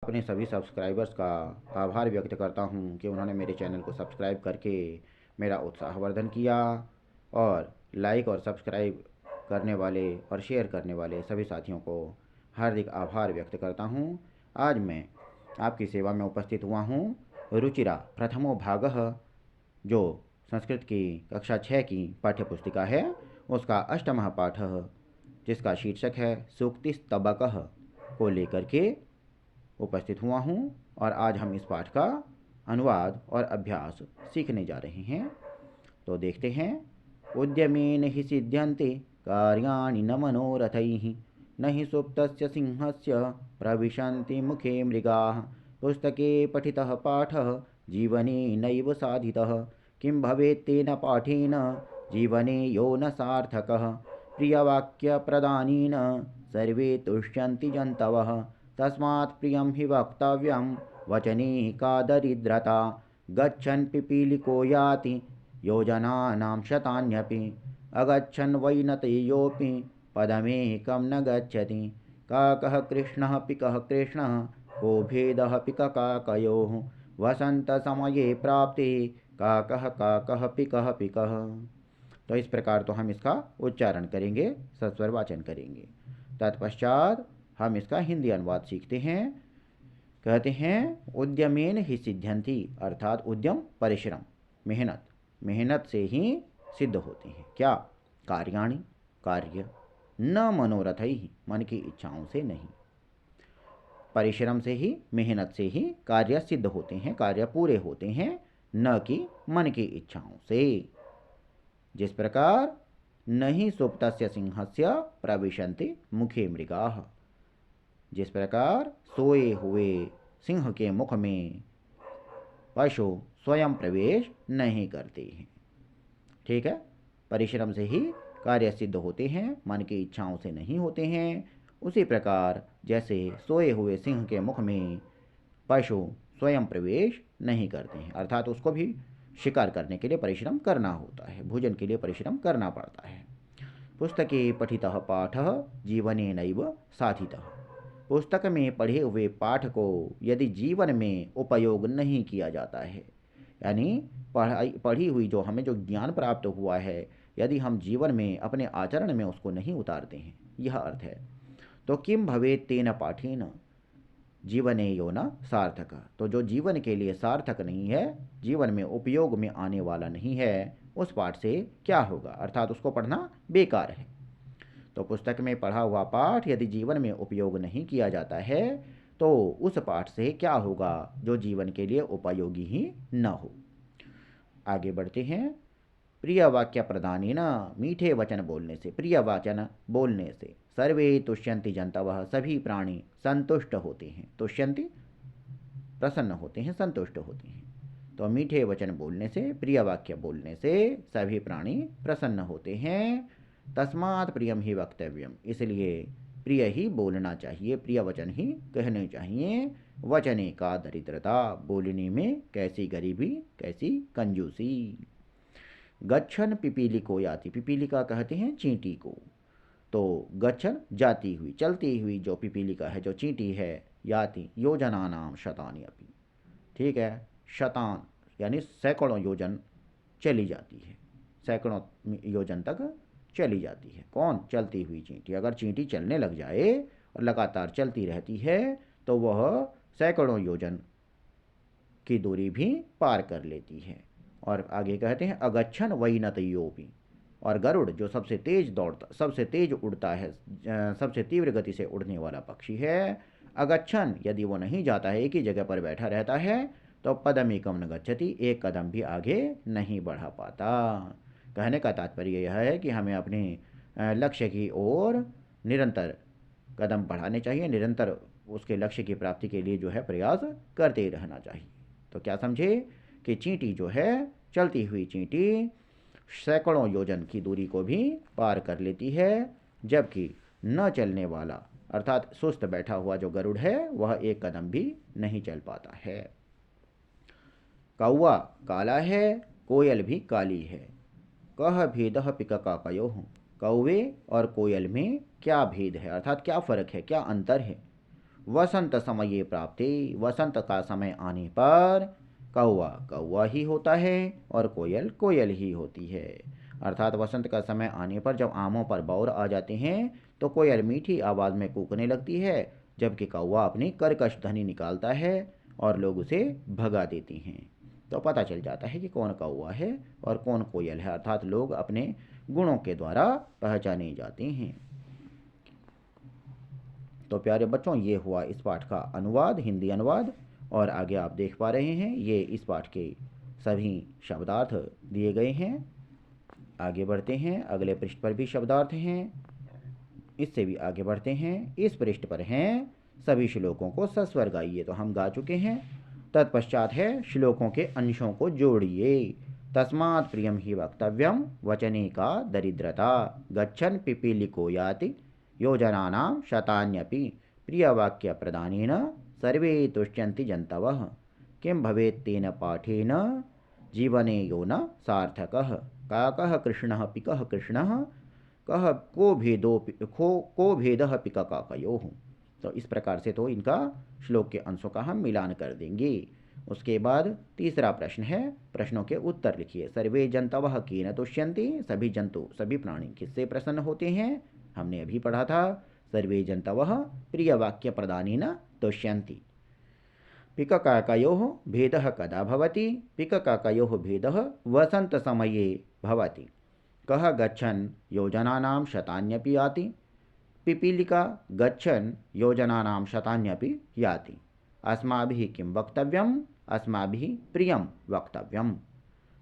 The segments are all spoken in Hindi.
अपने सभी सब्सक्राइबर्स का आभार व्यक्त करता हूँ कि उन्होंने मेरे चैनल को सब्सक्राइब करके मेरा उत्साहवर्धन किया। और लाइक और सब्सक्राइब करने वाले और शेयर करने वाले सभी साथियों को हार्दिक आभार व्यक्त करता हूँ। आज मैं आपकी सेवा में उपस्थित हुआ हूँ। रुचिरा प्रथमो भागः, जो संस्कृत की कक्षा 6 की पाठ्यपुस्तिका है, उसका अष्टमः पाठः, जिसका शीर्षक है सूक्तिस्तबकः, को लेकर के उपस्थित हुआ हूँ। और आज हम इस पाठ का अनुवाद और अभ्यास सीखने जा रहे हैं। तो देखते हैं। उद्यमेन हि सिद्ध्यन्ते कार्याणि न मनोरथैः, न हि सुप्तस्य सिंहस्य प्रविशन्ति मुखे मृगाः। पुस्तके पठितः पाठः जीवने नैव साधितः, किं भवेत्तेन पाठेन जीवने यो न सार्थकः। प्रियवाक्यप्रदानेन सर्वे तुष्यन्ति जन्तवः, तस्मात् प्रियं हि वक्तव्यं वचने का दरिद्रता। गच्छन् पिपीलिको याति योजनानां शतान्यपि, अगच्छन् वै न तेयोऽपि पदमेकं न गच्छति। काकः कृष्णः पिकः कृष्णः, को भेदः पिककाकयोः। वसन्तसमये प्राप्ते काकः काकः पिकः पिकः। तो इस प्रकार तो हम इसका उच्चारण करेंगे, सस्वर वाचन करेंगे। तत्पश्चात हम इसका हिंदी अनुवाद सीखते हैं। कहते हैं उद्यमेन ही सिद्ध्यन्ति, अर्थात उद्यम परिश्रम, मेहनत, मेहनत से ही सिद्ध होते हैं क्या? कार्याणि, कार्य, न मनोरथ ही, मन की इच्छाओं से नहीं। परिश्रम से ही, मेहनत से ही कार्य सिद्ध होते हैं, कार्य पूरे होते हैं, न कि मन की इच्छाओं से। जिस प्रकार नहीं सुप्तस्य सिंहस्य प्रविशन्ति मुखे मृगाः, जिस प्रकार सोए हुए सिंह के मुख में पशु स्वयं प्रवेश नहीं करते हैं। ठीक है, परिश्रम से ही कार्य सिद्ध होते हैं, मन की इच्छाओं से नहीं होते हैं। उसी प्रकार जैसे सोए हुए सिंह के मुख में पशु स्वयं प्रवेश नहीं करते हैं, अर्थात उसको भी शिकार करने के लिए परिश्रम करना होता है, भोजन के लिए परिश्रम करना पड़ता है। पुस्तके पठितः पाठः जीवने नैव साधितः, पुस्तक में पढ़े हुए पाठ को यदि जीवन में उपयोग नहीं किया जाता है, यानी पढ़ी हुई जो हमें जो ज्ञान प्राप्त हुआ है, यदि हम जीवन में अपने आचरण में उसको नहीं उतारते हैं, यह अर्थ है। तो किम भवेत् तेन पाठेन जीवने यो न सार्थक, तो जो जीवन के लिए सार्थक नहीं है, जीवन में उपयोग में आने वाला नहीं है, उस पाठ से क्या होगा, अर्थात उसको पढ़ना बेकार है। तो पुस्तक में पढ़ा हुआ पाठ यदि जीवन में उपयोग नहीं किया जाता है, तो उस पाठ से क्या होगा, जो जीवन के लिए उपयोगी ही न हो। आगे बढ़ते हैं। प्रिय वाक्य प्रदानेन, मीठे वचन बोलने से, प्रिय वचन बोलने से सर्वे तुष्यन्ति जन्तवः, सभी प्राणी संतुष्ट होते हैं। तुष्यन्ति प्रसन्न होते हैं, संतुष्ट होते हैं। तो मीठे वचन बोलने से, प्रिय वाक्य बोलने से सभी प्राणी प्रसन्न होते हैं। तस्मात् प्रियम ही वक्तव्यम, इसलिए प्रिय ही बोलना चाहिए, प्रिय वचन ही कहने चाहिए। वचने का दरिद्रता, बोलने में कैसी गरीबी, कैसी कंजूसी। गच्छन पिपीलिको याति, पिपीलिका कहते हैं चींटी को। तो गच्छन जाती हुई, चलती हुई जो पिपीलिका है, जो चींटी है, याति योजनानाम शतानि अपि, ठीक है, शतान यानी सैकड़ों योजन चली जाती है, सैकड़ों योजन तक चली जाती है। कौन? चलती हुई चींटी। अगर चींटी चलने लग जाए और लगातार चलती रहती है, तो वह सैकड़ों योजन की दूरी भी पार कर लेती है। और आगे कहते हैं अगच्छन वैनतयोपि, और गरुड़ जो सबसे तेज दौड़ता, सबसे तेज उड़ता है, सबसे तीव्र गति से उड़ने वाला पक्षी है, अगच्छन यदि वो नहीं जाता है, एक ही जगह पर बैठा रहता है, तो पदमेकम न गच्छति, एक कदम भी आगे नहीं बढ़ा पाता। कहने का तात्पर्य यह है कि हमें अपने लक्ष्य की ओर निरंतर कदम बढ़ाने चाहिए, निरंतर उसके लक्ष्य की प्राप्ति के लिए जो है प्रयास करते रहना चाहिए। तो क्या समझे कि चींटी जो है, चलती हुई चींटी सैकड़ों योजन की दूरी को भी पार कर लेती है, जबकि न चलने वाला अर्थात सुस्त बैठा हुआ जो गरुड़ है, वह एक कदम भी नहीं चल पाता है। कौआ काला है, कोयल भी काली है। कह भेदः पिककाकयोः, कौवे और कोयल में क्या भेद है, अर्थात क्या फ़र्क है, क्या अंतर है। वसंत समये प्राप्ते, वसंत का समय आने पर कौवा कौवा ही होता है और कोयल कोयल ही होती है। अर्थात वसंत का समय आने पर जब आमों पर बौर आ जाते हैं तो कोयल मीठी आवाज़ में कूकने लगती है, जबकि कौवा अपनी कर्कश ध्वनि निकालता है और लोग उसे भगा देते हैं। तो पता चल जाता है कि कौन कौवा है और कौन कोयल है, अर्थात लोग अपने गुणों के द्वारा पहचाने जाते हैं। तो प्यारे बच्चों, ये हुआ इस पाठ का अनुवाद, हिंदी अनुवाद। और आगे आप देख पा रहे हैं ये इस पाठ के सभी शब्दार्थ दिए गए हैं। आगे बढ़ते हैं, अगले पृष्ठ पर भी शब्दार्थ हैं। इससे भी आगे बढ़ते हैं, इस पृष्ठ पर हैं सभी श्लोकों को सस्वर गाइए। तो हम गा चुके हैं। तत्पश्चात है श्लोकों के अंशों को जोड़िए। तस्मात् प्रियम ही वक्तव्यम वचने का दरिद्रता, गच्छन् पिपीलिको याति योजनानां शतान्यपि, प्रियवाक्य प्रदानेन सर्वे तुष्यन्ति जन्तवः, किं भवेत् तेन पाठेन जीवने यो न सार्थकः, काकः कृष्णः पिकः कृष्णः, कः को भेदः पिक काकयोः। तो इस प्रकार से तो इनका श्लोक के अंशों का हम मिलान कर देंगे। उसके बाद तीसरा प्रश्न है, प्रश्नों के उत्तर लिखिए। सर्वे जंतवः केन तुष्यन्ति, सभी जंतु सभी प्राणी किससे प्रसन्न होते हैं। हमने अभी पढ़ा था सर्वे जंतवः प्रिय वाक्य प्रदानेन तुष्यन्ति। पिककाकयोः भेदः कदा भवति, पिककाकयोः भेदः वसंत समये भवति। कः गच्छन् योजनानां शतान्यपि याति, पिपीलिका गच्छन् योजनानां शतान्यपि याति। अस्माभिः किं वक्तव्यम्, अस्माभिः प्रियं वक्तव्यम्।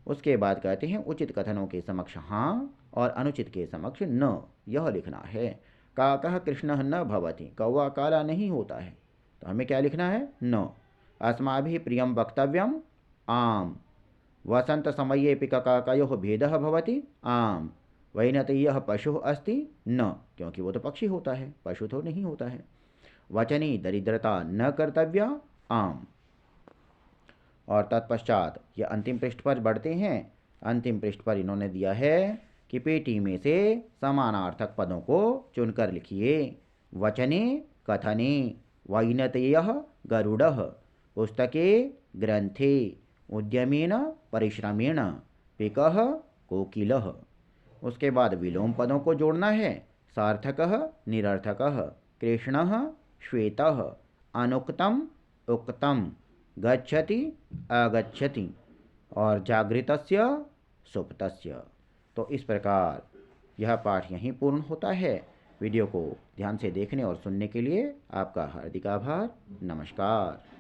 उसके बाद कहते हैं उचित कथनों के समक्ष हाँ और अनुचित के समक्ष न, यह लिखना है। काकः कृष्णः न भवति, कौवा काला नहीं होता है, तो हमें क्या लिखना है, न। अस्माभिः प्रियं वक्तव्यम्, आम। वसंत समये पिककाकयोः भेदः भवति, आम। वैनतेयः पशुः अस्ति, न, क्योंकि वो तो पक्षी होता है, पशु तो नहीं होता है। वचने दरिद्रता न कर्तव्या, आम। और तत्पश्चात ये अंतिम पृष्ठ पर बढ़ते हैं। अंतिम पृष्ठ पर इन्होंने दिया है कि पेटी में से समानार्थक पदों को चुनकर लिखिए। वचने कथने, वैनतेयः गरुडः, पुस्तके ग्रंथे, उद्यमेन परिश्रमेण, पिकः कोकिलः। उसके बाद विलोम पदों को जोड़ना है। सार्थकः निरर्थकः, कृष्णः श्वेतः, अनुक्तम उक्तम, गच्छति आगच्छति और जागृतस्य सुप्तस्य। तो इस प्रकार यह पाठ यहीं पूर्ण होता है। वीडियो को ध्यान से देखने और सुनने के लिए आपका हार्दिक आभार। नमस्कार।